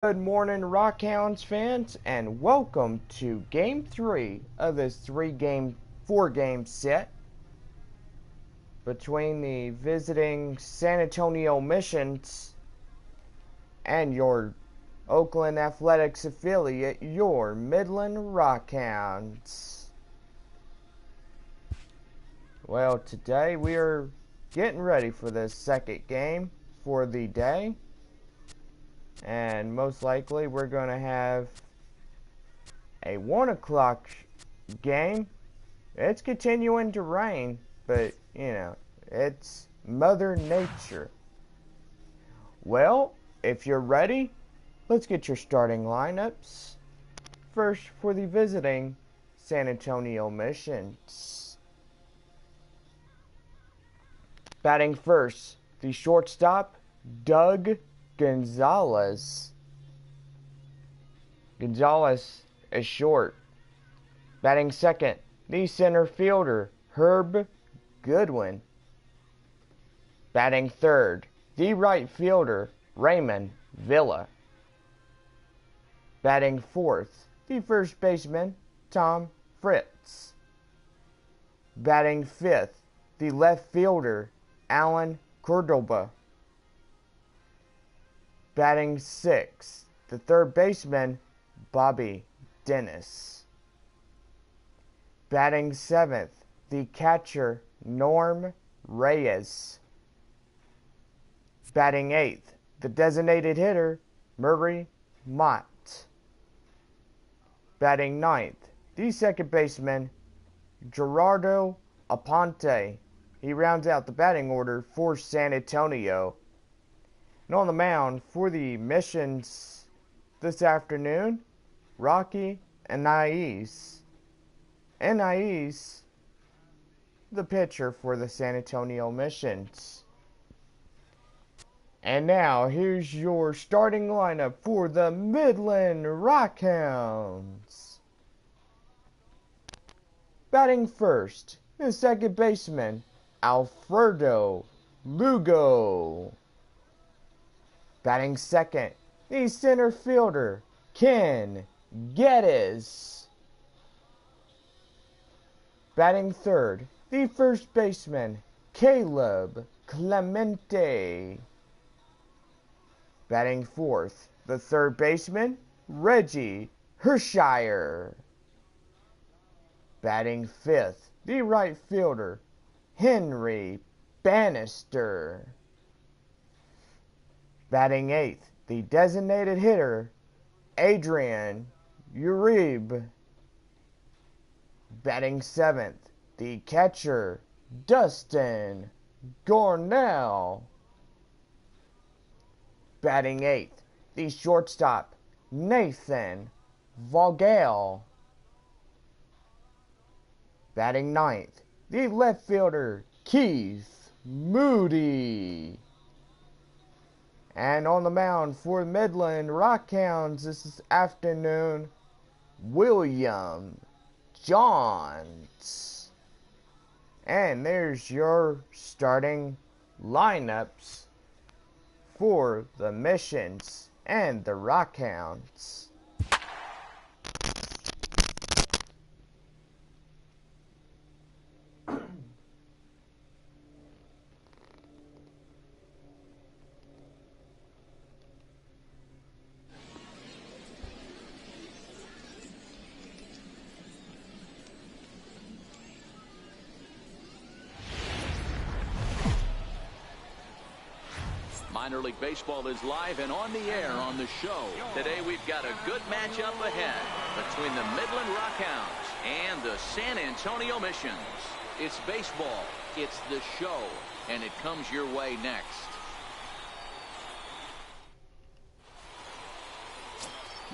Good morning, Rockhounds fans, and welcome to Game 3 of this 4-game set between the visiting San Antonio Missions and your Oakland Athletics affiliate, your Midland Rockhounds. Well, today we are getting ready for the second game for the day. And most likely we're going to have a 1 o'clock game. It's continuing to rain, but, you know, it's Mother Nature. Well, if you're ready, let's get your starting lineups. First, for the visiting San Antonio Missions. Batting first, the shortstop, Doug Gonzalez. Gonzalez is short. Batting second, the center fielder, Herb Goodwin. Batting third, the right fielder, Raymond Villa. Batting fourth, the first baseman, Tom Fritz. Batting fifth, the left fielder, Alan Cordoba. Batting sixth, the third baseman, Bobby Dennis. Batting seventh, the catcher, Norm Reyes. Batting eighth, the designated hitter, Murray Mott. Batting ninth, the second baseman, Gerardo Aponte. He rounds out the batting order for San Antonio. And on the mound for the Missions this afternoon, Rocky Anais. Anais, the pitcher for the San Antonio Missions. And now, here's your starting lineup for the Midland Rockhounds. Batting first, the second baseman, Alfredo Lugo. Batting second, the center fielder, Ken Geddes. Batting third, the first baseman, Caleb Clemente. Batting fourth, the third baseman, Reggie Hershire. Batting fifth, the right fielder, Henry Bannister. Batting eighth, the designated hitter, Adrian Uribe. Batting seventh, the catcher, Dustin Gornell. Batting eighth, the shortstop, Nathan Vogel. Batting ninth, the left fielder, Keith Moody. And on the mound for Midland Rockhounds this afternoon, William Johns. And there's your starting lineups for the Missions and the Rockhounds. Minor League Baseball is live and on the air on the show. Today we've got a good matchup ahead between the Midland Rockhounds and the San Antonio Missions. It's baseball, it's the show, and it comes your way next.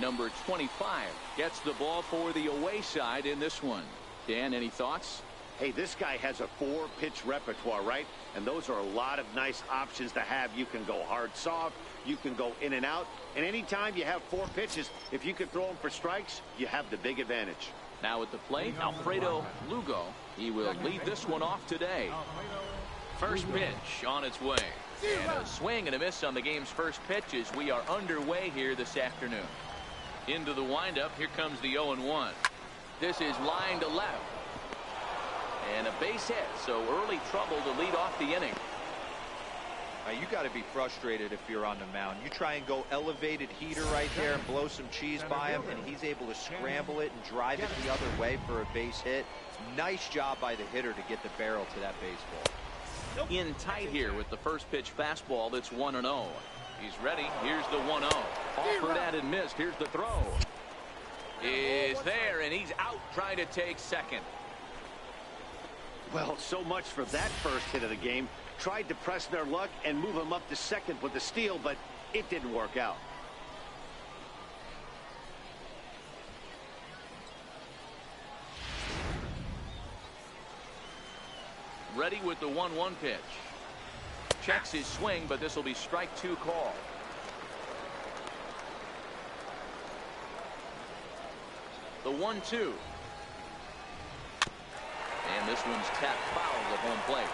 Number 25 gets the ball for the away side in this one. Dan, any thoughts? Hey, this guy has a 4-pitch repertoire, right? And those are a lot of nice options to have. You can go hard, soft. You can go in and out. And anytime you have 4 pitches, if you can throw them for strikes, you have the big advantage. Now at the plate, Alfredo Lugo. He will lead this one off today. First pitch on its way. And a swing and a miss on the game's first pitch as we are underway here this afternoon. Into the windup. Here comes the 0-1. This is line to left. And a base hit, so early trouble to lead off the inning. You got to be frustrated if you're on the mound. You try and go elevated heater right there and blow some cheese by him, and he's able to scramble it and drive it the other way for a base hit. Nice job by the hitter to get the barrel to that baseball. In tight here with the first pitch fastball that's 1-0. He's ready. Here's the 1-0. Offered at and missed. Here's the throw. Is there, and he's out trying to take second. Well, so much for that first hit of the game. Tried to press their luck and move him up to second with the steal, but it didn't work out. Ready with the 1-1 pitch. Checks his swing, but this will be strike 2 call. The 1-2. And this one's tapped foul at home plate.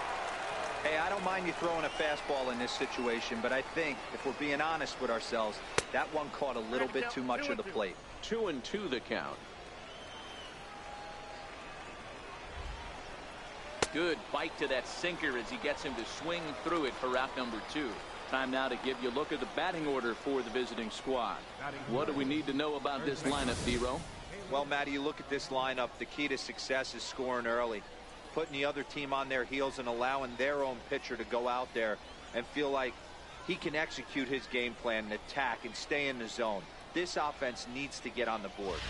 Hey, I don't mind you throwing a fastball in this situation, but I think if we're being honest with ourselves, that one caught a little bit too much of the plate. 2-2 the count. Good bite to that sinker as he gets him to swing through it for out number 2. Time now to give you a look at the batting order for the visiting squad. What do we need to know about this lineup, D-Row? Well, Matty, you look at this lineup, the key to success is scoring early. Putting the other team on their heels and allowing their own pitcher to go out there and feel like he can execute his game plan and attack and stay in the zone. This offense needs to get on the board.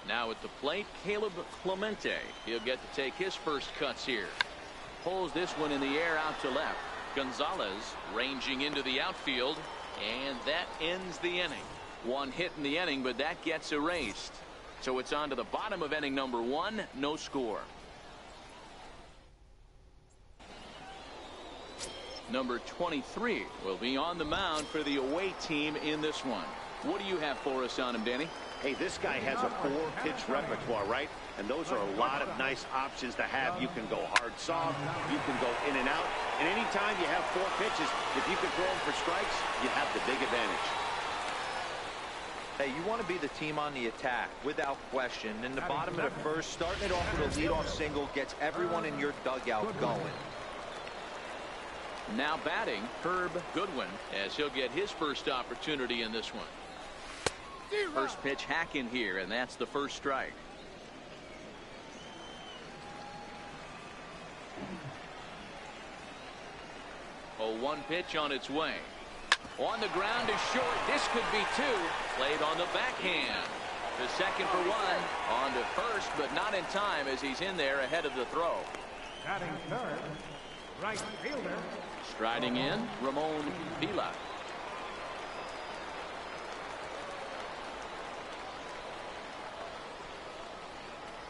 Now at the plate, Caleb Clemente. He'll get to take his first cuts here. Pulls this one in the air out to left. Gonzalez ranging into the outfield, and that ends the inning. One hit in the inning, but that gets erased. So it's on to the bottom of inning number 1, no score. Number 23 will be on the mound for the away team in this one. What do you have for us on him, Danny? Hey, this guy has a 4-pitch repertoire, right? And those are a lot of nice options to have. You can go hard soft, you can go in and out, and anytime you have 4 pitches, if you can throw them for strikes, you have the big advantage. Hey, you want to be the team on the attack, without question. In the bottom of the first, starting it off with a leadoff single gets everyone in your dugout going. Now batting, Herb Goodwin, as he'll get his first opportunity in this one. First pitch hack in here, and that's the first strike. Oh, 1 pitch on its way. On the ground is short. This could be 2. Played on the backhand. To second for 1. On to first, but not in time as he's in there ahead of the throw. Batting third, right fielder. Striding in, Ramon Vila.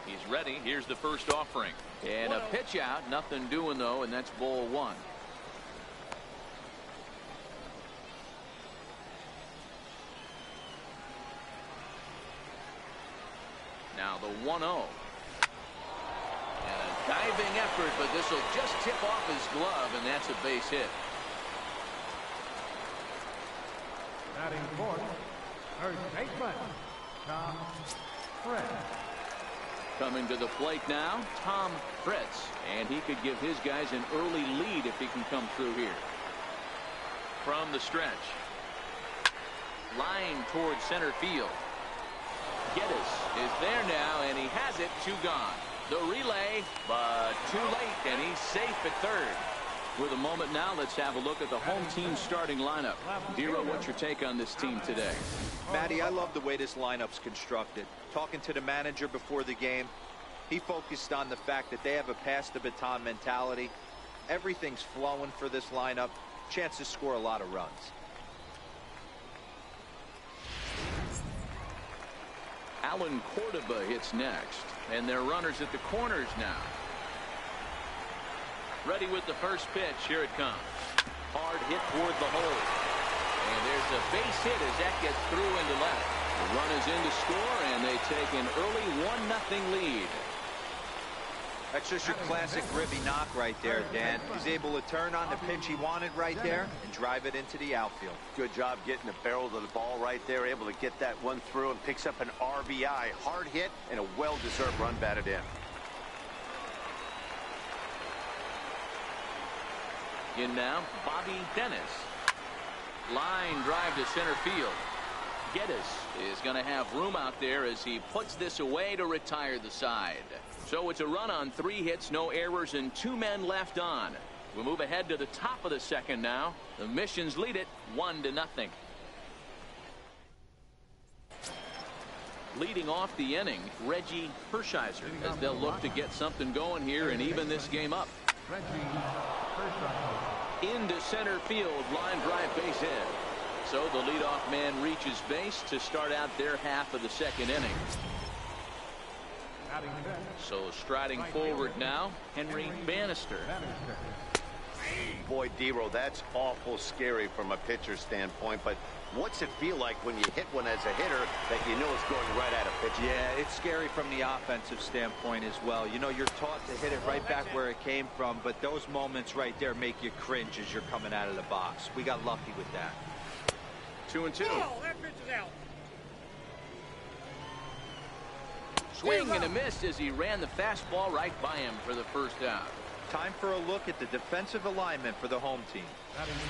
He's ready. Here's the first offering. And a pitch out. Nothing doing, though, and that's ball 1. Now the 1-0. And a diving effort, but this will just tip off his glove, and that's a base hit. Batting fourth, third baseman, Tom Fritz. Coming to the plate now, Tom Fritz, and he could give his guys an early lead if he can come through here. From the stretch. Line towards center field. Geddes is there now, and he has it. 2 gone. The relay, but too late, and he's safe at third. With a moment now, let's have a look at the home team starting lineup. Dero, what's your take on this team today? Matty, I love the way this lineup's constructed. Talking to the manager before the game, he focused on the fact that they have a pass the baton mentality. Everything's flowing for this lineup. Chance to score a lot of runs. Alan Cordoba hits next, and they're runners at the corners now. Ready with the first pitch. Here it comes. Hard hit toward the hole. And there's a base hit as that gets through into left. The run is in to score, and they take an early 1-0 lead. That's just your classic ribby knock right there, Dan. He's able to turn on the pitch he wanted right there and drive it into the outfield. Good job getting the barrel of the ball right there, able to get that one through and picks up an RBI. Hard hit and a well-deserved run batted in. In now, Bobby Dennis. Line drive to center field. Geddes is going to have room out there as he puts this away to retire the side. So it's a run on 3 hits, no errors, and 2 men left on. We'll move ahead to the top of the second now. The Missions lead it 1-0. Leading off the inning, Reggie Hershiser, as they'll look to get something going here and even this game up. Into center field, line drive base hit. So the leadoff man reaches base to start out their half of the second inning. So striding forward now, Henry Bannister. Boy, Dero, that's awful scary from a pitcher standpoint, but what's it feel like when you hit one as a hitter that you know is going right at a pitcher? Yeah, it's scary from the offensive standpoint as well. You know, you're taught to hit it right back where it came from, but those moments right there make you cringe as you're coming out of the box. We got lucky with that. 2-2. Oh, that pitch is out. Swing and a miss as he ran the fastball right by him for the first out. Time for a look at the defensive alignment for the home team.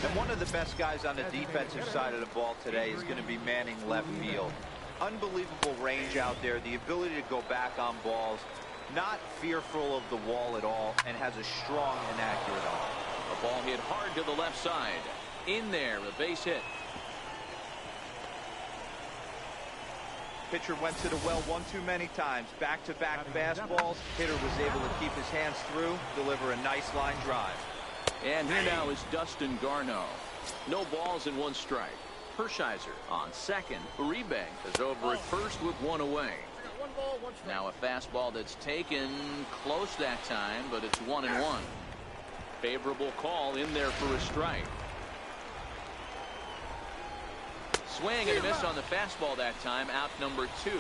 And one of the best guys on the defensive side of the ball today is going to be manning left field. Unbelievable range out there, the ability to go back on balls, not fearful of the wall at all, and has a strong and accurate arm. A ball hit hard to the left side. In there, a base hit. Pitcher went to the well one too many times. Back-to-back fastballs. Hitter was able to keep his hands through, deliver a nice line drive. And here now is Dustin Garneau. No balls and 1 strike. Hershiser on second. Uribe is over at first with 1 away. Now a fastball that's taken close that time, but it's 1-1. Favorable call in there for a strike. Swing and a miss on the fastball that time. Out number 2.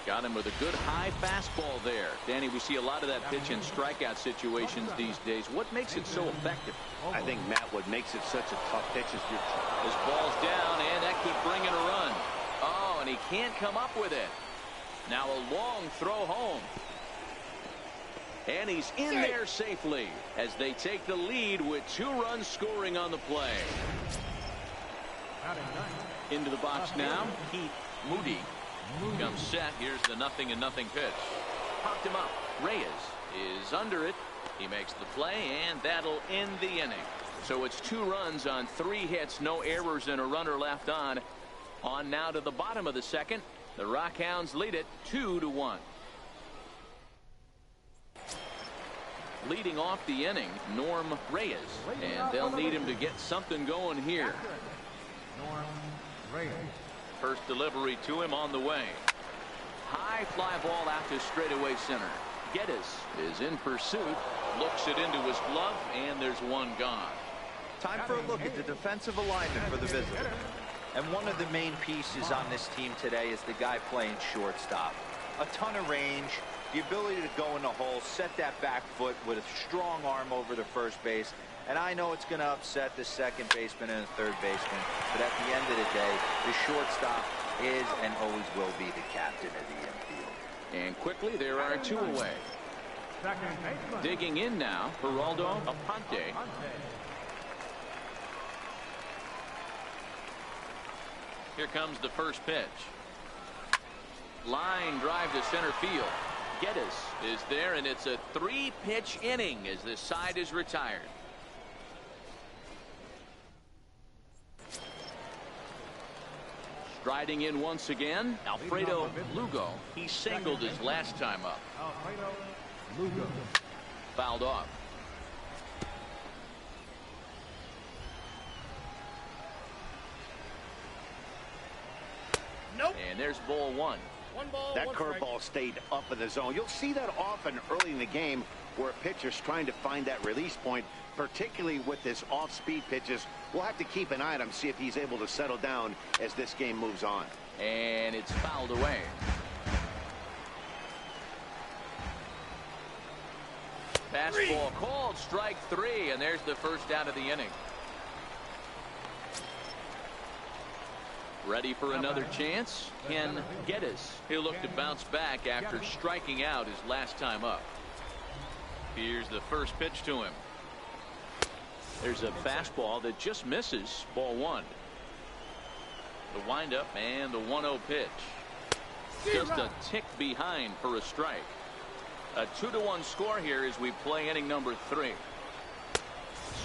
Got him with a good high fastball there. Danny, we see a lot of that pitch in strikeout situations these days. What makes it so effective? I think, Matt, what makes it such a tough pitch is his ball's down, and that could bring in a run. Oh, and he can't come up with it. Now a long throw home. And he's in there safely as they take the lead with 2 runs scoring on the play. Into the box now, Keith Moody comes set. Here's the 0-0 pitch. Popped him up. Reyes is under it. He makes the play, and that'll end the inning. So it's 2 runs on 3 hits, no errors, and a runner left on. On now to the bottom of the second. The Rockhounds lead it 2-1. Leading off the inning, Norm Reyes, and they'll need him to get something going here. First delivery to him on the way. High fly ball out to straightaway center. Geddes is in pursuit, looks it into his glove, and there's 1 gone. Time for a look at the defensive alignment for the visitor. And one of the main pieces on this team today is the guy playing shortstop. A ton of range, the ability to go in the hole, set that back foot with a strong arm over the first base. And I know it's going to upset the second baseman and the third baseman, but at the end of the day, the shortstop is and always will be the captain of the infield. And quickly, there are 2 away. Digging in now, Geraldo Aponte. Here comes the first pitch. Line drive to center field. Geddes is there, and it's a 3-pitch inning as this side is retired. Striding in once again, Alfredo Lugo. He singled his last time up. Alfredo Lugo. Fouled off. Nope. And there's ball 1. 1 ball, that 1 strike. curveball stayed up in the zone. You'll see that often early in the game where a pitcher's trying to find that release point, particularly with his off-speed pitches. We'll have to keep an eye on him, see if he's able to settle down as this game moves on. And it's fouled away. Fastball called, strike 3, and there's the first out of the inning. Ready for another chance? Ken Geddes. He'll look to bounce back after striking out his last time up. Here's the first pitch to him. There's a fastball that just misses. Ball 1. The windup and the 1-0 pitch. Just a tick behind for a strike. A 2-1 score here as we play inning number 3.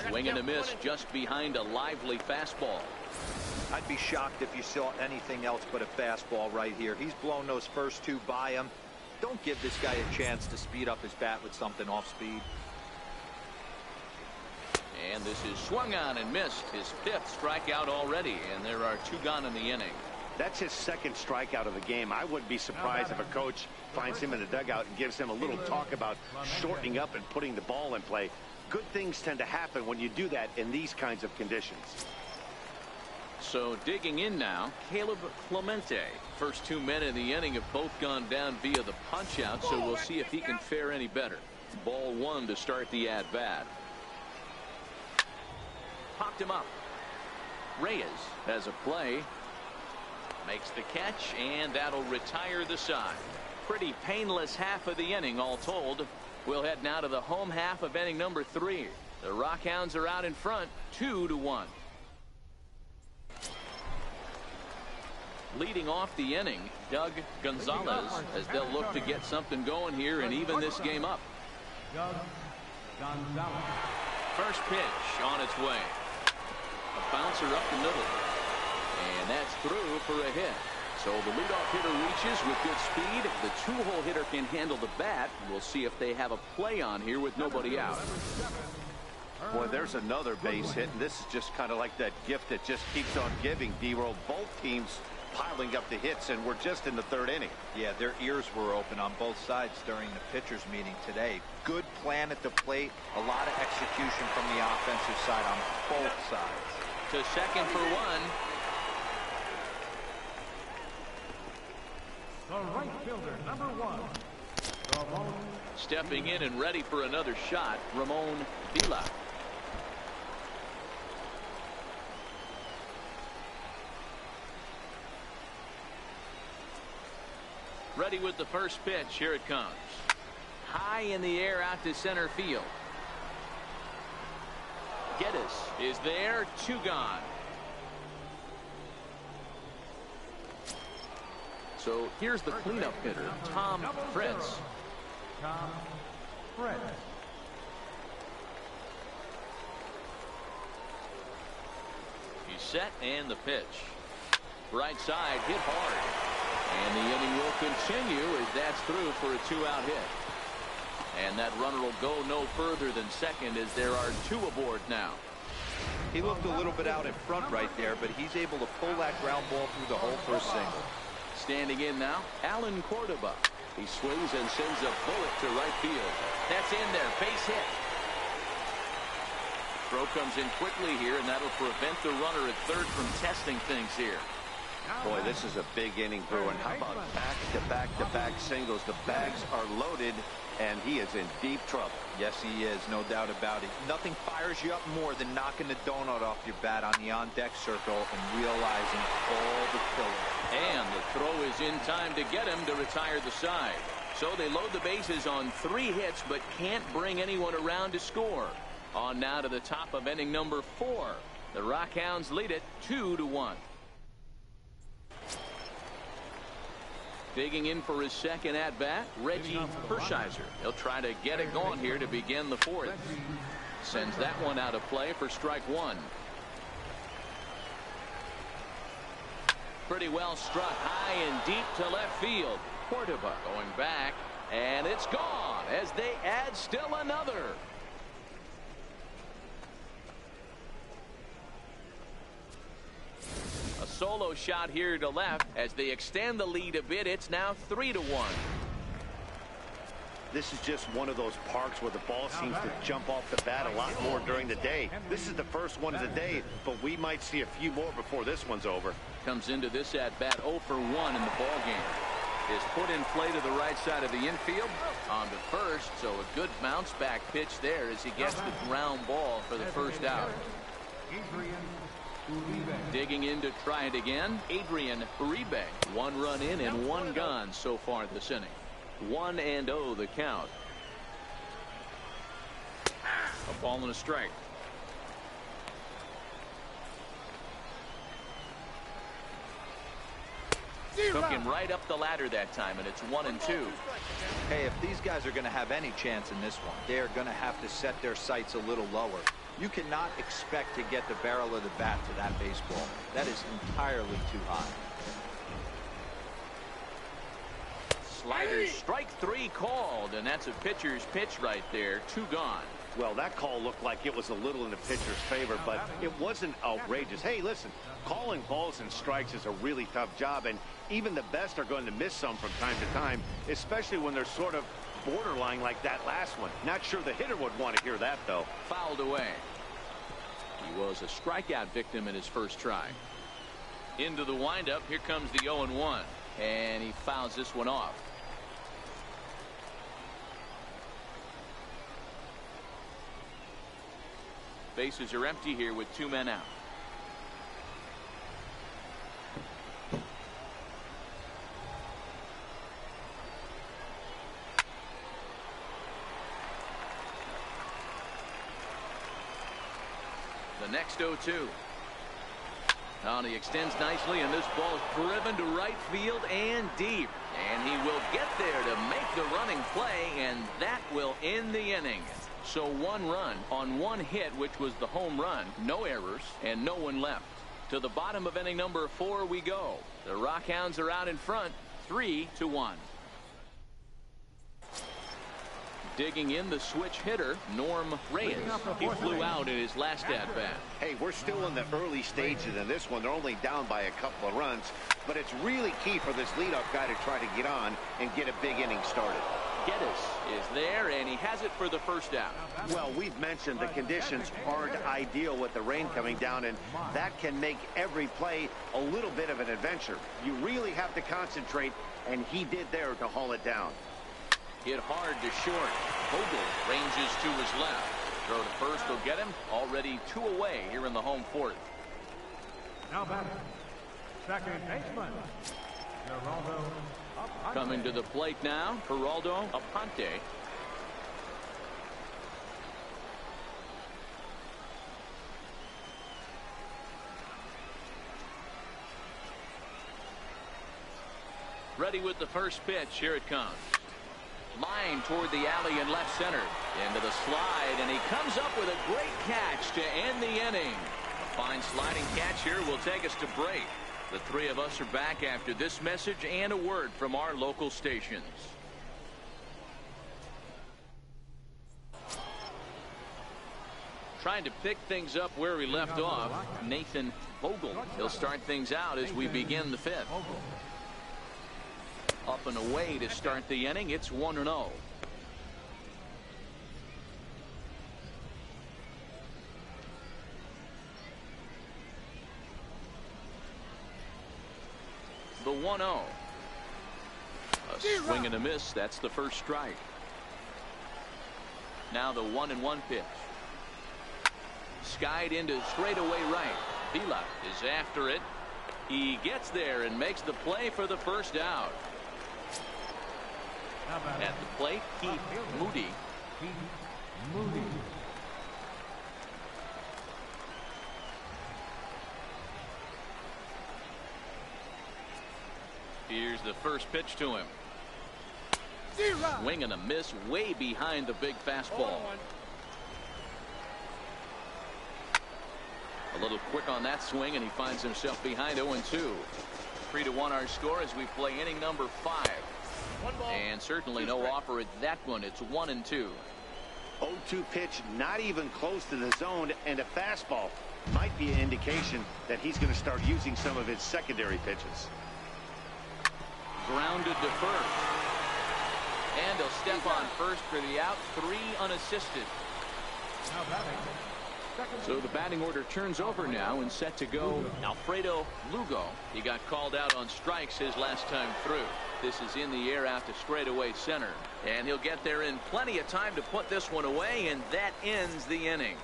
Swing and a miss just behind a lively fastball. I'd be shocked if you saw anything else but a fastball right here. He's blown those first 2 by him. Don't give this guy a chance to speed up his bat with something off speed. And this is swung on and missed. His 5th strikeout already, and there are 2 gone in the inning. That's his 2nd strikeout of the game. I wouldn't be surprised if a coach finds him in the dugout and gives him a little talk about shortening up and putting the ball in play. Good things tend to happen when you do that in these kinds of conditions. So digging in now, Caleb Clemente. First 2 men in the inning have both gone down via the punch out, so we'll see if he can fare any better. Ball 1 to start the at bat. Popped him up. Reyes has a play. Makes the catch, and that'll retire the side. Pretty painless half of the inning all told. We'll head now to the home half of inning number 3. The Rockhounds are out in front 2-1. Leading off the inning, Doug Gonzalez, as they'll look to get something going here and even this game up. Doug Gonzalez. First pitch on its way. A bouncer up the middle. And that's through for a hit. So the leadoff hitter reaches with good speed. The 2-hole hitter can handle the bat. We'll see if they have a play on here with nobody out. Boy, there's another base hit, and this is just kind of like that gift that just keeps on giving, D-Roll. Both teams piling up the hits, and we're just in the 3rd inning. Yeah, their ears were open on both sides during the pitchers meeting today. Good plan at the plate. A lot of execution from the offensive side on both sides. To second for 1. The right fielder, number 1. Ramon. Stepping in and ready for another shot, Ramon Villa. Ready with the first pitch. Here it comes. High in the air out to center field. Geddes is there. 2 gone. So here's the cleanup hitter, Tom Fritz. Tom Fritz. He's set and the pitch. Right side hit hard. And the inning will continue as that's through for a 2-out hit. And that runner will go no further than second as there are 2 aboard now. He looked a little bit out in front right there, but he's able to pull that ground ball through the hole for a single. Standing in now, Alan Cordoba. He swings and sends a bullet to right field. That's in there. Base hit. Throw comes in quickly here, and that'll prevent the runner at third from testing things here. Boy, this is a big inning, Brewer. And how about back-to-back singles? The bags are loaded, and he is in deep trouble. Yes, he is, no doubt about it. Nothing fires you up more than knocking the donut off your bat on the on-deck circle and realizing all the killer. And the throw is in time to get him to retire the side. So they load the bases on 3 hits, but can't bring anyone around to score. On now to the top of inning number 4. The Rockhounds lead it 2-1. Digging in for his second at-bat, Reggie Hershiser. He'll try to get it going here to begin the 4th. Sends that one out of play for strike 1. Pretty well struck high and deep to left field. Cordoba going back, and it's gone as they add still another. A solo shot here to left as they extend the lead a bit. It's now 3-1. This is just one of those parks where the ball seems to jump off the bat a lot more during the day. This is the first one of the day, but we might see a few more before this one's over. Comes into this at bat 0 for 1 in the ball game. is put in play to the right side of the infield. On to first, so a good bounce back pitch there as he gets the ground ball for the first out. Digging in to try it again, Adrian Uribe. 1 run in and 1 gone so far this inning. 1-0 the count. A ball and a strike. Took him right up the ladder that time, and it's 1-2. Hey, if these guys are going to have any chance in this one, they're going to have to set their sights a little lower. You cannot expect to get the barrel of the bat to that baseball. That is entirely too high. Slider, strike 3 called, and that's a pitcher's pitch right there. 2 gone. Well, that call looked like it was a little in the pitcher's favor, but it wasn't outrageous. Hey, listen, calling balls and strikes is a really tough job, and even the best are going to miss some from time to time, especially when they're sort of borderline like that last one. Not sure the hitter would want to hear that, though. Fouled away. He was a strikeout victim in his first try. Into the windup. Here comes the 0-1, and he fouls this one off. Bases are empty here with 2 men out. The next 0-2. Now he extends nicely, and this ball is driven to right field and deep. And he will get there to make the running play, and that will end the inning. So 1 run on 1 hit, which was the home run. No errors and no one left. To the bottom of inning number 4 we go. The Rockhounds are out in front, 3-1. Digging in the switch hitter, Norm Reyes. He flew out in his last at-bat. Hey, we're still in the early stages in this one. They're only down by a couple of runs, but it's really key for this leadoff guy to try to get on and get a big inning started. Geddes is there, and he has it for the first out. Well, we've mentioned the conditions aren't ideal with the rain coming down, and that can make every play a little bit of an adventure. You really have to concentrate, and he did there to haul it down. Hit hard to short. Vogel ranges to his left. Throw to first will get him. Already 2 away here in the home 4th. Now batting, second baseman, Geraldo Aponte. Coming to the plate now, Geraldo Aponte. Ready with the first pitch. Here it comes. Line toward the alley in left center. Into the slide, and he comes up with a great catch to end the inning. A fine sliding catch here will take us to break. The 3 of us are back after this message and a word from our local stations. Trying to pick things up where we left off, Nathan Vogel. He'll start things out as we begin the 5th. Up and away to start the inning. It's 1-0. The 1-0. A swing and a miss. That's the first strike. Now the 1-1 pitch. Skied into straightaway right. Vila is after it. He gets there and makes the play for the first out. At the plate, Keith Moody. Here's the first pitch to him. Swing and a miss way behind the big fastball. A little quick on that swing, and he finds himself behind 0-2. 3-1 our score as we play inning number 5. And certainly no offer at that one. It's 1-2. 0-2 pitch, not even close to the zone, and a fastball might be an indication that he's going to start using some of his secondary pitches. Grounded to first. And he'll step on first for the out. 3 unassisted. Now batting, So the batting order turns over now and set to go Alfredo Lugo. He got called out on strikes his last time through. This is in the air out to straightaway center. And he'll get there in plenty of time to put this one away, and that ends the inning.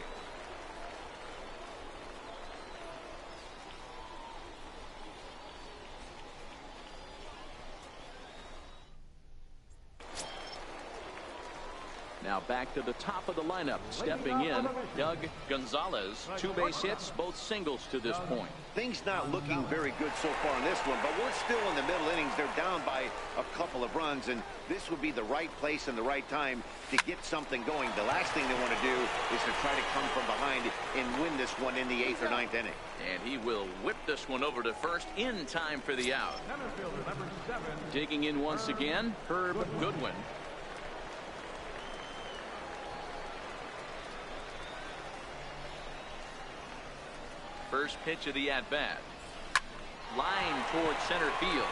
Now back to the top of the lineup. Stepping in, Doug Gonzalez. 2 base hits, both singles to this point. Things not looking very good so far in this one, but we're still in the middle innings. They're down by a couple of runs, and this would be the right place and the right time to get something going. The last thing they want to do is to try to come from behind and win this one in the 8th or 9th inning. And he will whip this one over to first in time for the out. Digging in once again, Herb Goodwin. First pitch of the at-bat. Line towards center field.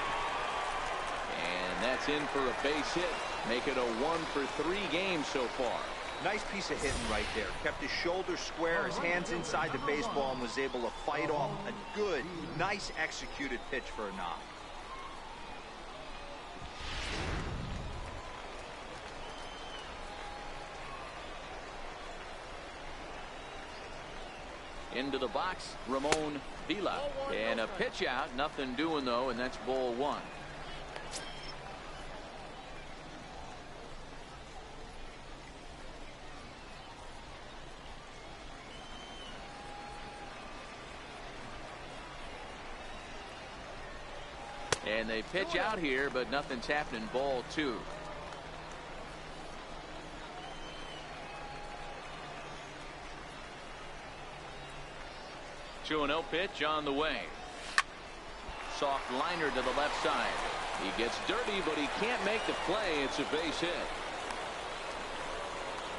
And that's in for a base hit. Make it a 1-for-3 game so far. Nice piece of hitting right there. Kept his shoulders square, his hands inside the baseball, and was able to fight off a good, nice executed pitch for a knock. Into the box, Ramon Vila. And a pitch out. Nothing doing, though, and that's ball 1. And they pitch out here, but nothing's happening. Ball 2. 2-0 pitch on the way. Soft liner to the left side. He gets dirty, but he can't make the play. It's a base hit.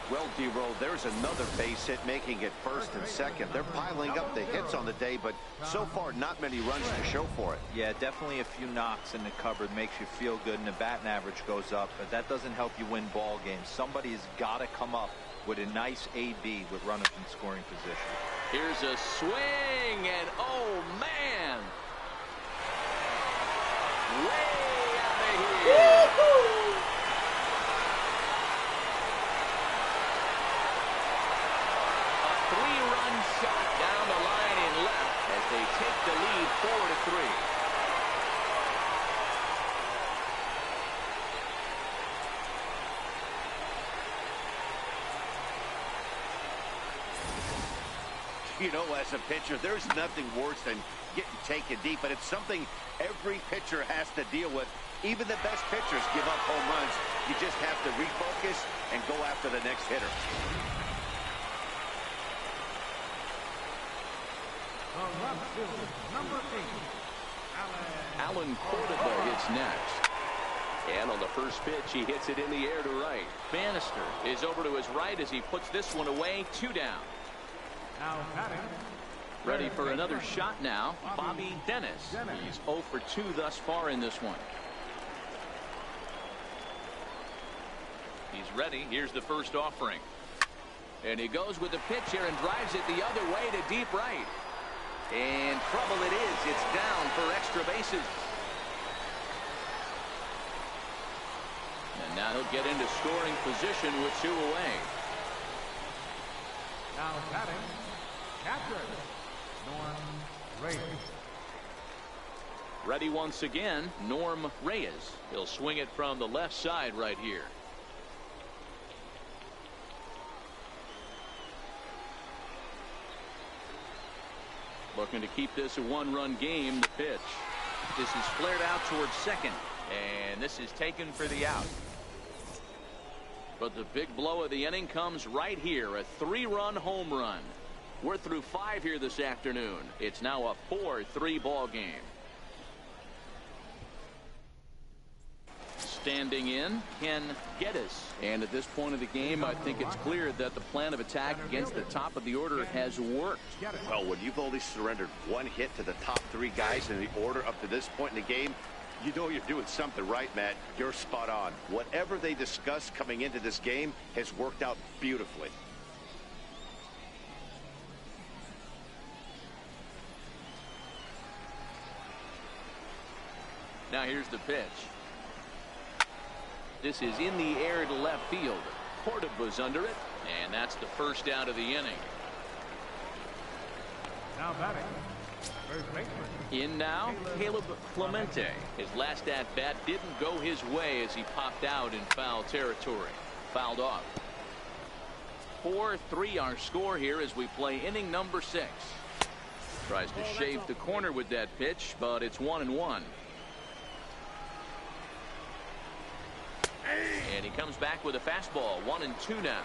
Well, D-Roll, there's another base hit, making it first and second. They're piling up the hits on the day, but so far not many runs to show for it. Yeah, definitely a few knocks in the cupboard makes you feel good, and the batting average goes up, but that doesn't help you win ball games. Somebody's got to come up with a nice AB with runners in scoring position. Here's a swing, and oh man, way out of here. A 3-run shot down the line in left as they take the lead 4-3. You know, as a pitcher, there's nothing worse than getting taken deep, but it's something every pitcher has to deal with. Even the best pitchers give up home runs. You just have to refocus and go after the next hitter. Number 8, Alan Cordova hits next. And on the first pitch, he hits it in the air to right. Bannister is over to his right as he puts this one away. 2 down. now batting. Ready for another shot now, Bobby Dennis. He's 0 for 2 thus far in this one. He's ready. Here's the first offering. And he goes with the pitch here and drives it the other way to deep right. And trouble it is. It's down for extra bases. And now he'll get into scoring position with 2 away. Now batting, catcher, Norm Reyes. Ready once again, Norm Reyes. He'll swing it from the left side right here. Looking to keep this a 1-run game. The pitch. This is flared out towards second. And this is taken for the out. But the big blow of the inning comes right here. A 3-run home run. We're through 5 here this afternoon. It's now a 4-3 ball game. Standing in, Ken Geddes. And at this point of the game, I think it's clear that the plan of attack against the top of the order has worked. Well, when you've only surrendered 1 hit to the top 3 guys in the order up to this point in the game, you know you're doing something right, Matt. You're spot on. Whatever they discussed coming into this game has worked out beautifully. Now here's the pitch. This is in the air to left field. Cordova's under it, and that's the first out of the inning. Now batting, first baseman. In now, Caleb Clemente. His last at-bat didn't go his way as he popped out in foul territory. Fouled off. 4-3 our score here as we play inning number 6. Tries to shave the corner with that pitch, but it's 1-1. And he comes back with a fastball. 1-2 now.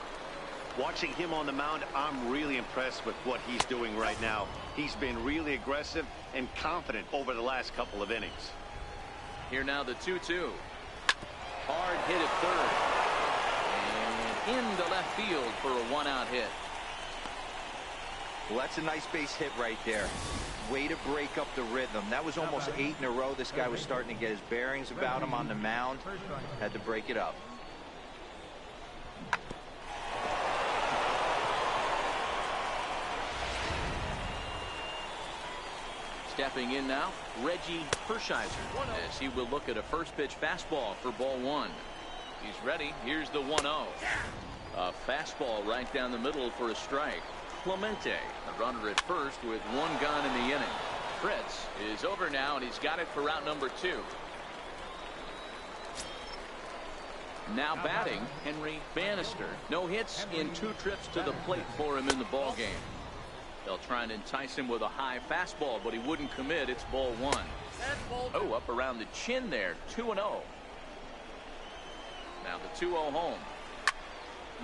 Watching him on the mound, I'm really impressed with what he's doing right now. He's been really aggressive and confident over the last couple of innings. Here now the 2-2. Hard hit at third. And into left field for a 1-out hit. Well, that's a nice base hit right there. Way to break up the rhythm. That was almost 8 in a row. This guy was starting to get his bearings about him on the mound. Had to break it up. Stepping in now, Reggie Hershiser, as he will look at a first pitch fastball for ball 1. He's ready. Here's the 1-0. A fastball right down the middle for a strike. Clemente, the runner at first with 1 gone in the inning. Fritz is over now, and he's got it for out number 2. Now batting, Henry Bannister. No hits in 2 trips to the plate for him in the ball game. They'll try and entice him with a high fastball, but he wouldn't commit. It's ball 1. Oh, up around the chin there. 2-0. Now the 2-0 home.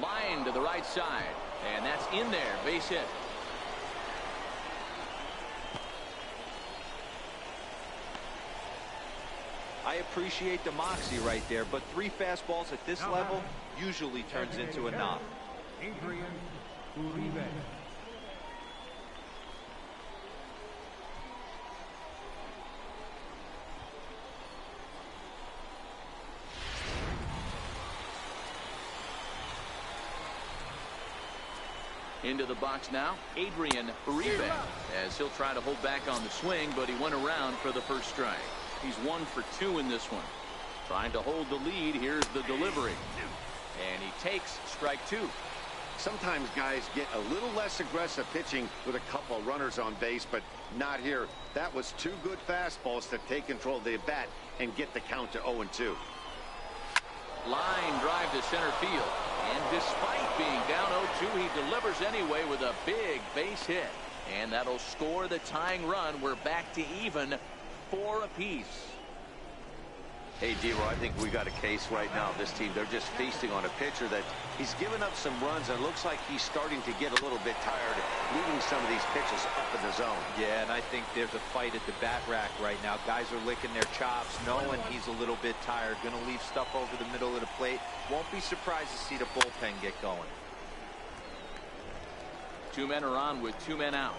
Line to the right side, and that's in there. Base hit. I appreciate the moxie right there, but 3 fastballs at this level usually turns into a knock. Adrian Uribe. Into the box now, Adrian Uribe, as he'll try to hold back on the swing, but he went around for the first strike. He's 1 for 2 in this one. Trying to hold the lead. Here's the delivery. And he takes strike 2. Sometimes guys get a little less aggressive pitching with a couple of runners on base, but not here. That was 2 good fastballs to take control of the bat and get the count to 0-2. Line drive to center field. And despite being down 0-2, he delivers anyway with a big base hit. And that'll score the tying run. We're back to even, 4 apiece. Hey, Devo, I think we got a case right now. This team, they're just feasting on a pitcher that he's given up some runs, and it looks like he's starting to get a little bit tired leaving some of these pitches up in the zone. Yeah, and I think there's a fight at the bat rack right now. Guys are licking their chops, knowing he's a little bit tired. Going to leave stuff over the middle of the plate. Won't be surprised to see the bullpen get going. 2 men are on with 2 men out.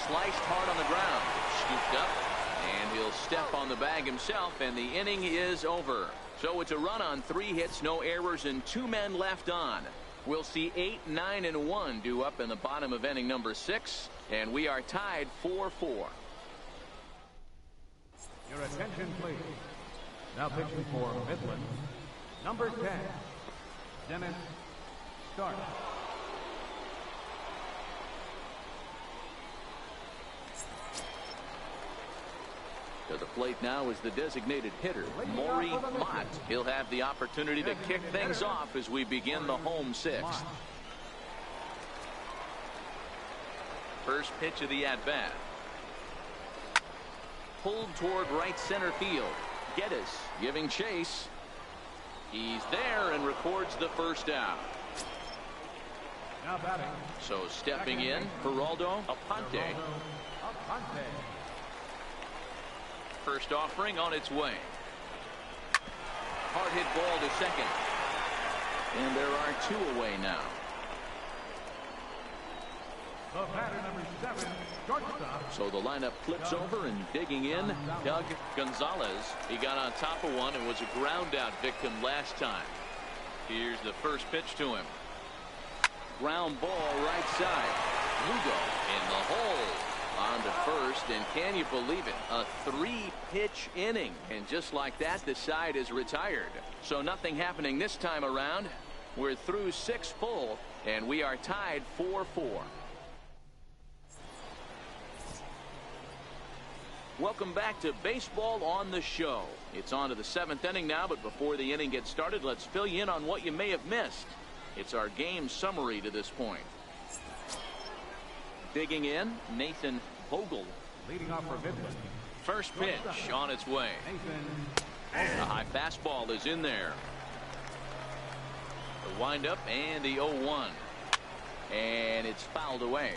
Sliced hard on the ground. Scooped up. And he'll step on the bag himself, and the inning is over. So it's a run on 3 hits, no errors, and 2 men left on. We'll see 8, 9, and 1 due up in the bottom of inning number 6, and we are tied 4-4. Your attention, please. Now pitching for Midland, number 10, Dennis Stark. To the plate now is the designated hitter, Maury Mott. He'll have the opportunity to kick things off as we begin the home 6th. First pitch of the at-bat. Pulled toward right center field. Geddes giving chase. He's there and records the first out. Now batting. So stepping in, Geraldo Aponte. First offering on its way. Hard hit ball to second. And there are 2 away now. The batter, number 7, shortstop. So the lineup flips over, and digging in, Doug Gonzalez. He got on top of one and was a ground out victim last time. Here's the first pitch to him. Ground ball right side. Lugo in the hole. on to first, and can you believe it? A 3-pitch inning, and just like that, the side is retired. So nothing happening this time around. We're through 6 full, and we are tied 4-4. Welcome back to Baseball on the Show. It's on to the 7th inning now, but before the inning gets started, let's fill you in on what you may have missed. It's our game summary to this point. Digging in, Nathan Vogel. Leading off for Midland. First pitch on its way. A high fastball is in there. The windup and the 0-1. And it's fouled away.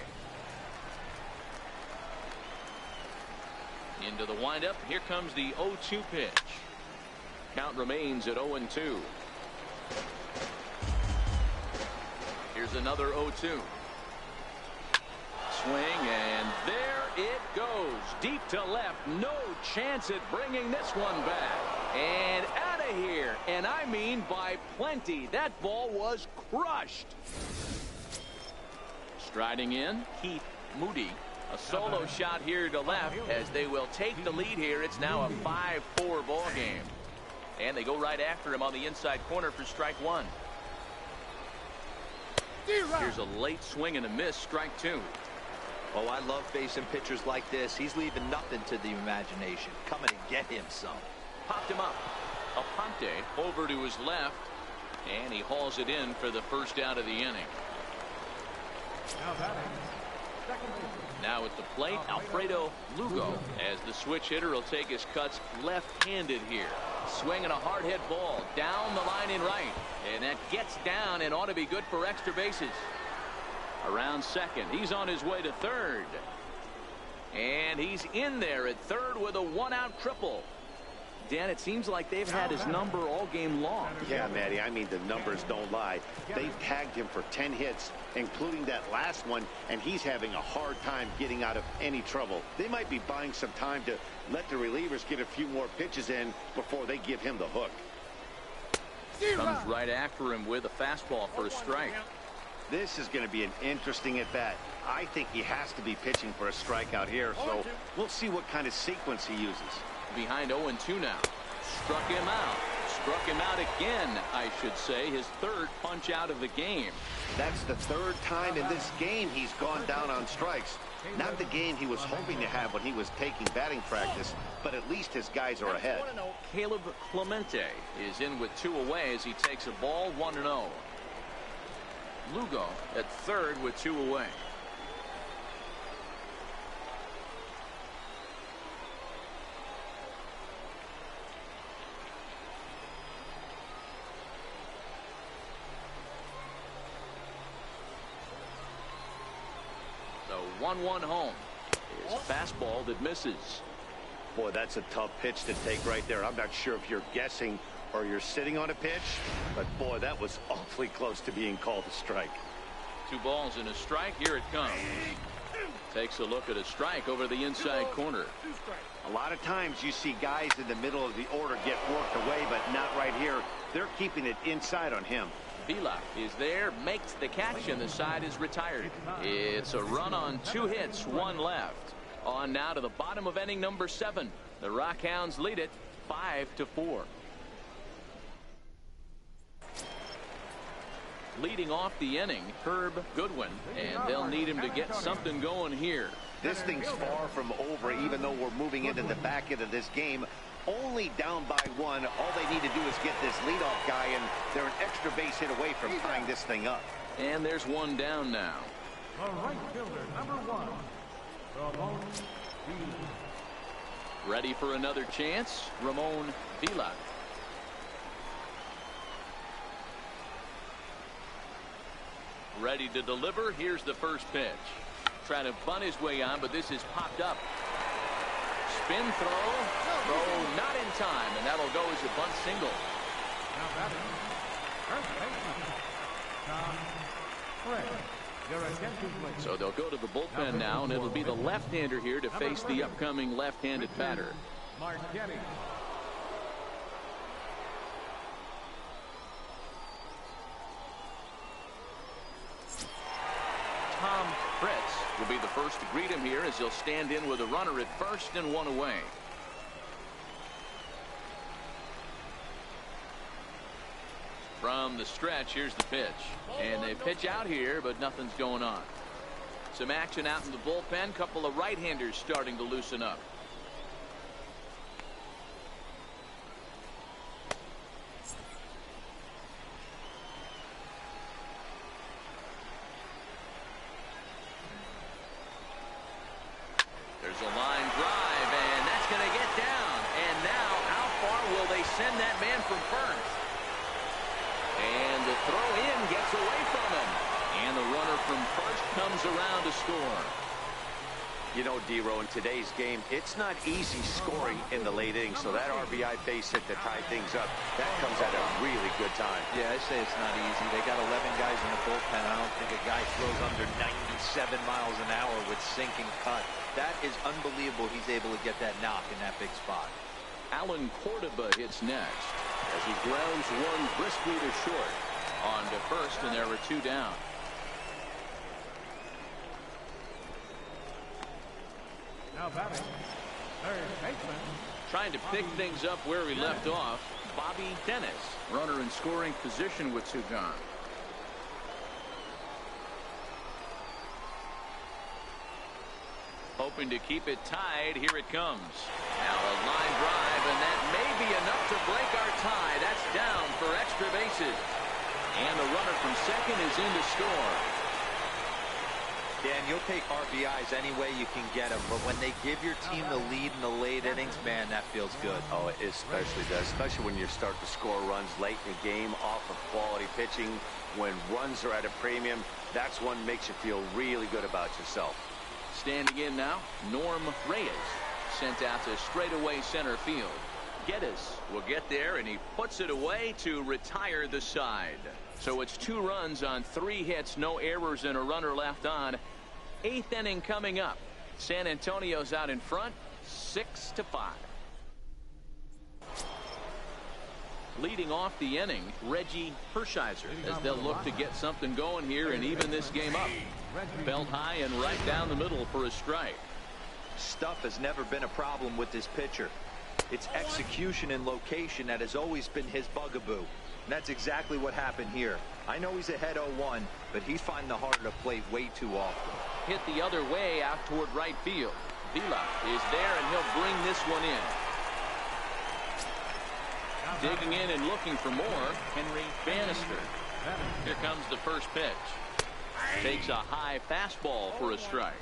Into the windup. Here comes the 0-2 pitch. Count remains at 0-2. Here's another 0-2. Swing, and there it goes. Deep to left. No chance at bringing this one back. And out of here. And I mean by plenty. That ball was crushed. Striding in, Keith Moody. A solo shot here to left as they will take the lead here. It's now a 5-4 ball game. And they go right after him on the inside corner for strike 1. Here's a late swing and a miss, strike 2. Oh, I love facing pitchers like this. He's leaving nothing to the imagination. Coming to get him some. Popped him up. Aponte over to his left, and he hauls it in for the first out of the inning. Now batting. Second baseman. Now at the plate, Alfredo Lugo, as the switch hitter will take his cuts left-handed here. Swinging a hard hit ball down the line in right, and that gets down and ought to be good for extra bases. Around second, he's on his way to third, and he's in there at third with a 1-out triple. Dan, it seems like they've had his number all game long. Yeah, Matty, I mean, the numbers don't lie. They've tagged him for 10 hits, including that last one, and he's having a hard time getting out of any trouble. They might be buying some time to let the relievers get a few more pitches in before they give him the hook. Comes right after him with a fastball for a strike. This is going to be an interesting at-bat. I think he has to be pitching for a strikeout here, so we'll see what kind of sequence he uses. Behind 0-2 now. Struck him out. Struck him out again, I should say. His third punch out of the game. That's the third time in this game he's gone down on strikes. Not the game he was hoping to have when he was taking batting practice, but at least his guys are ahead. Caleb Clemente is in with 2 away as he takes a ball 1-0. Lugo at third with 2 away. The 1-1 home is fastball that misses. Boy, that's a tough pitch to take right there. I'm not sure if you're guessing or you're sitting on a pitch, but boy, that was awfully close to being called a strike. 2 balls and a strike. Here it comes. Takes a look at a strike over the inside corner. A lot of times you see guys in the middle of the order get worked away, but not right here. They're keeping it inside on him. Vila is there, makes the catch, and the side is retired. It's a run on 2 hits, 1 left. On now to the bottom of inning number 7. The Rockhounds lead it 5-4. Leading off the inning, Herb Goodwin, and they'll need him to get something going here. This thing's far from over, even though we're moving into the back end of this game. Only down by 1. All they need to do is get this leadoff guy, and they're an extra base hit away from tying this thing up. And there's 1 down now. The right fielder, number 1, Ramon Vila. Ready for another chance, Ramon Vila. Ready to deliver. Here's the first pitch. Trying to bunt his way on, but this is popped up. Spin throw. Throw not in time, and that'll go as a bunt single. Now batting. First baseman, Tom Fred. Your attention, please. So they'll go to the bullpen now, and it'll be the left-hander here to face the upcoming left-handed batter. Marchetti. Tom Fritz will be the first to greet him here as he'll stand in with a runner at first and one away. From the stretch, here's the pitch. And they pitch out here, but nothing's going on. Some action out in the bullpen. Couple of right-handers starting to loosen up. There's a line drive, and that's going to get down. And now, how far will they send that man from first? And the throw in gets away from him. And the runner from first comes around to score. You know, D-Row, in today's game, it's not easy scoring in the late innings, so that RBI base hit to tie things up, that comes at a really good time. Yeah, I say it's not easy. They got 11 guys in the bullpen. I don't think a guy throws under 97 miles an hour with sinking cut. That is unbelievable. He's able to get that knock in that big spot. Alan Cordoba hits next as he grounds one briskly to short. On to first, and there were two down. Now batting, third baseman. Trying to pick things up where he left off, Bobby Dennis. Runner in scoring position with two gone. Hoping to keep it tied. Here it comes. Now a line drive, and that may be enough to break our tie. That's down for extra bases. And the runner from second is in to score. Dan, you'll take RBIs any way you can get them, but when they give your team the lead in the late innings, man, that feels good. Oh, it especially does, especially when you start to score runs late in the game off of quality pitching. When runs are at a premium, that's one makes you feel really good about yourself. Standing in now, Norm Reyes. Sent out to straightaway center field. Geddes will get there, and he puts it away to retire the side. So it's 2 runs on 3 hits, no errors, and a runner left on. 8th inning coming up. San Antonio's out in front, 6-5. Leading off the inning, Reggie Hershiser, as they'll look to get something going here and even this game up. Belt high and right down the middle for a strike. Stuff has never been a problem with this pitcher. It's execution and location that has always been his bugaboo. And that's exactly what happened here. I know he's ahead 0-1, but he's finding the harder to plate way too often. Hit the other way out toward right field. Vila is there, and he'll bring this one in. Digging in and looking for more, Henry Bannister. Here comes the first pitch. Takes a high fastball for a strike.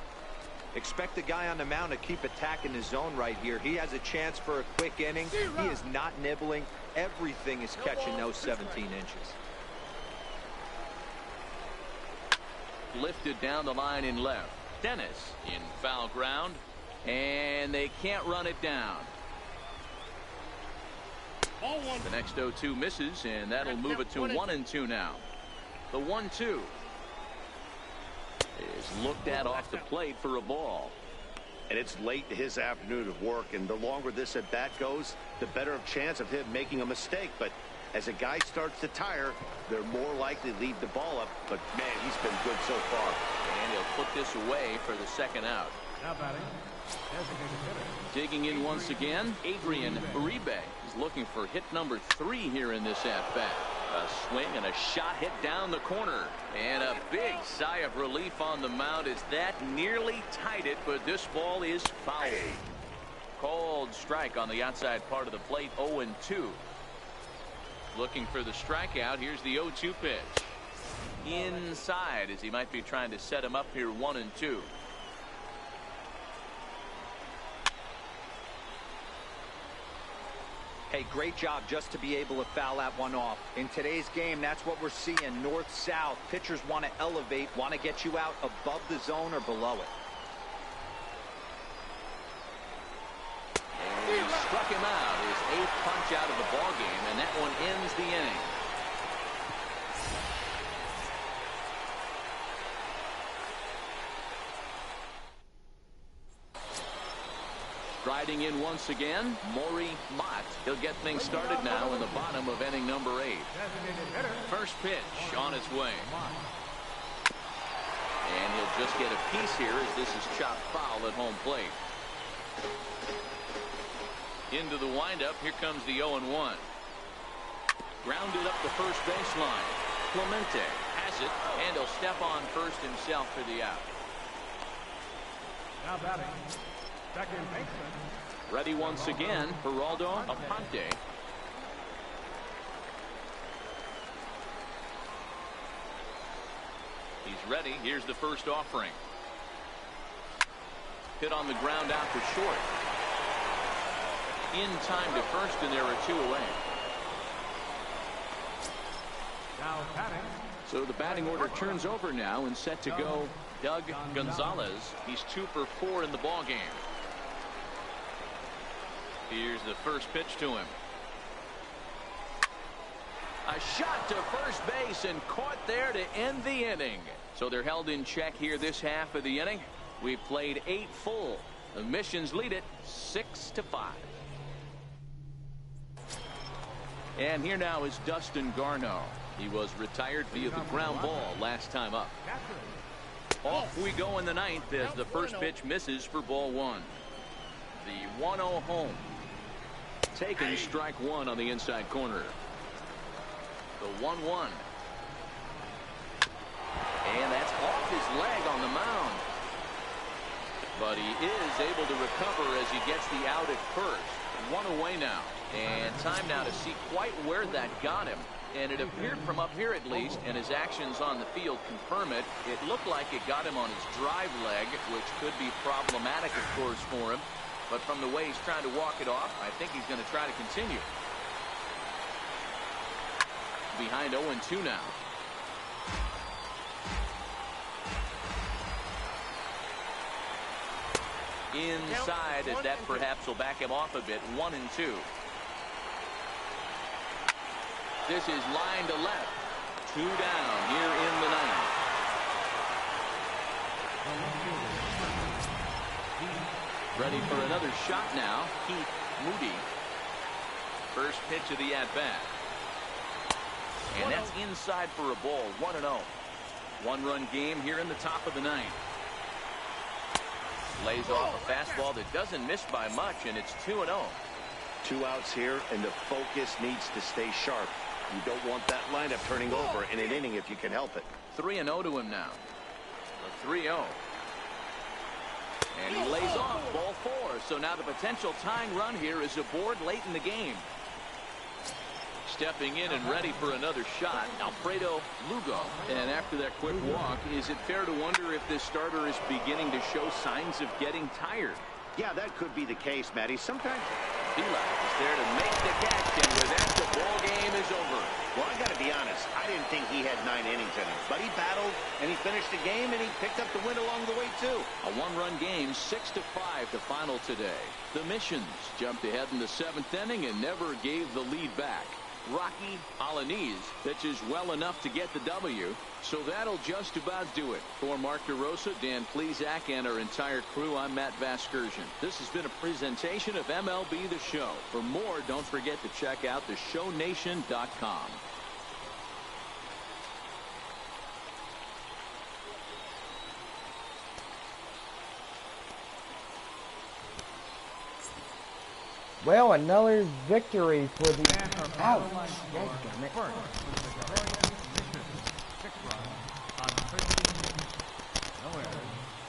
Expect the guy on the mound to keep attacking the zone right here. He has a chance for a quick inning. He is not nibbling. Everything is catching those 17 inches. Lifted down the line in left. Dennis in foul ground, and they can't run it down. The next 0-2 misses, and that'll move it to 1-2 now. The 1-2 is looked at off the plate for a ball. And it's late in his afternoon of work, and the longer this at bat goes, the better of chance of him making a mistake. But as a guy starts to tire, they're more likely to leave the ball up. But man, he's been good so far. And he'll put this away for the second out. Now batting, designated hitter. Digging in once again, Adrian Uribe is looking for hit number 3 here in this at-bat. A swing and a shot hit down the corner. And a big sigh of relief on the mound as that nearly tied it, but this ball is foul. Called strike on the outside part of the plate, 0-2. Looking for the strikeout. Here's the 0-2 pitch. Inside, as he might be trying to set him up here, 1-2. Hey, great job just to be able to foul that one off. In today's game, that's what we're seeing. North-south. Pitchers want to elevate, want to get you out above the zone or below it. And he struck him out. His 8th punch out of the ball game, and that one ends the inning. Striding in once again, Maury Mott. He'll get things started now in the bottom of inning number 8. First pitch on its way. And he'll just get a piece here as this is chopped foul at home plate. Into the windup. Here comes the 0-1. Grounded up the first baseline. Clemente has it, and he'll step on first himself for the out. Now batting, second baseman. Ready once again, Geraldo Aponte. He's ready. Here's the first offering. Hit on the ground out to short. In time to first, and there are two away. Now batting. So the batting order turns over now, and set to go Doug Gonzalez. He's 2 for 4 in the ball game. Here's the first pitch to him. A shot to first base and caught there to end the inning. So they're held in check here this half of the inning. We've played 8 full. The Missions lead it 6-5. And here now is Dustin Garneau. He was retired via the ground ball last time up. Off we go in the ninth as the first pitch misses for ball 1. The 1-0 home. Taken strike 1 on the inside corner. The 1-1. And that's off his leg on the mound. But he is able to recover as he gets the out at first. 1 away now. And time now to see quite where that got him. And it appeared from up here at least, and his actions on the field confirm it. It looked like it got him on his drive leg, which could be problematic, of course, for him. But from the way he's trying to walk it off, I think he's going to try to continue. Behind 0-2 now. Inside, as that perhaps will back him off a bit. 1-2. This is line to left. 2 down here in the ninth. Ready for another shot now. Keith Moody. First pitch of the at-bat. And that's inside for a ball. 1-0. 1-run game here in the top of the ninth. Lays off a fastball that doesn't miss by much, and it's 2-0. 2 outs here, and the focus needs to stay sharp. You don't want that lineup turning over in an inning if you can help it. 3-0 to him now. A 3-0. And he lays off ball 4. So now the potential tying run here is aboard late in the game. Stepping in and ready for another shot, Alfredo Lugo. And after that quick walk, is it fair to wonder if this starter is beginning to show signs of getting tired? Yeah, that could be the case, Matty. Sometimes Vila is there to make the catch, and with that, the ball game is over. Well, I got to be honest. I didn't think he had 9 innings in him, but he battled and he finished the game and he picked up the win along the way too. A 1-run game, 6-5 to final today. The Missions jumped ahead in the 7th inning and never gave the lead back. Rocky Alaniz pitches well enough to get the W. So that'll just about do it. For Mark DeRosa, Dan Plesac, and our entire crew, I'm Matt Vasgersian. This has been a presentation of MLB The Show. For more, don't forget to check out theshownation.com. Well, another victory for the... Ouch! Damn it.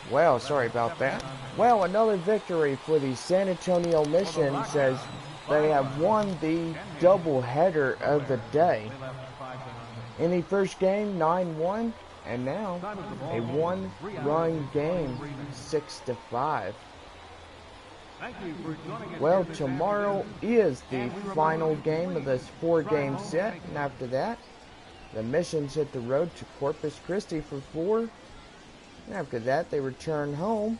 Well, sorry about that. Well, another victory for the San Antonio Missions as they have won the doubleheader of the day. In the first game, 9-1, and now a 1-run game, 6-5. Well, tomorrow is the final game of this 4-game set, and after that, the Missions hit the road to Corpus Christi for 4, and after that, they return home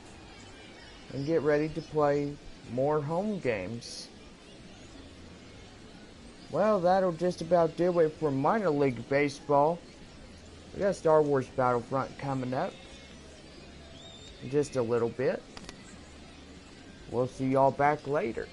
and get ready to play more home games. Well, that'll just about do it for minor league baseball. We got Star Wars Battlefront coming up in just a little bit. We'll see y'all back later.